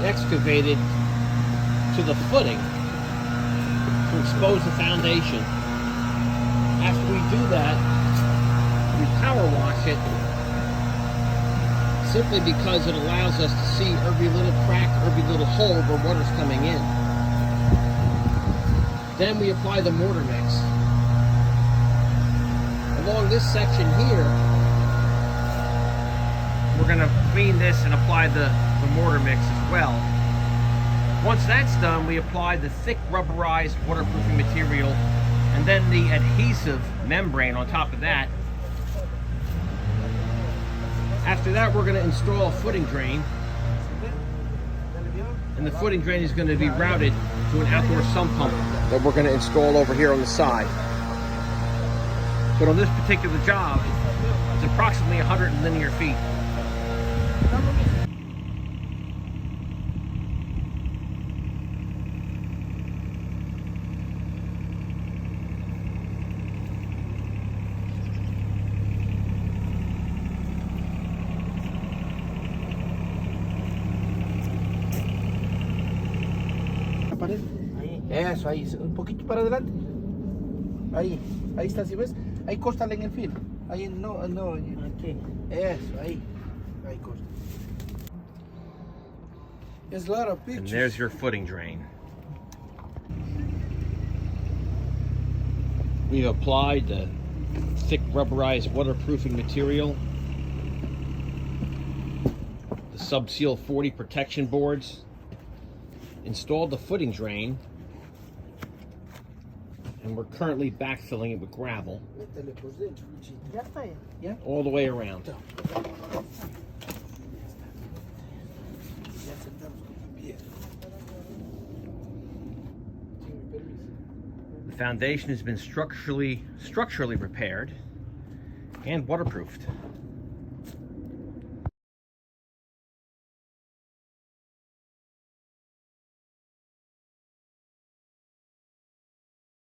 excavated to the footing to expose the foundation. After we do that, we power wash it simply because it allows us to see every little crack, every little hole where water's coming in. Then we apply the mortar mix. Along this section here, we're going to clean this and apply the mortar mix as well. Once that's done, we apply the thick rubberized waterproofing material and then the adhesive membrane on top of that. After that, we're going to install a footing drain, and the footing drain is going to be routed to an outdoor sump pump that we're going to install over here on the side. But on this particular job, it's approximately 100 linear feet. Eso, ahí, un poquito para adelante. Ahí está, ¿sí ves? Ahí cóstale en el filo. Ahí no, aquí. Eso, ahí costa. There's a lot of pictures. And there's your footing drain. We've applied the thick rubberized waterproofing material, the Subseal 40 protection boards, installed the footing drain, and we're currently backfilling it with gravel all the way around. The foundation has been structurally repaired and waterproofed.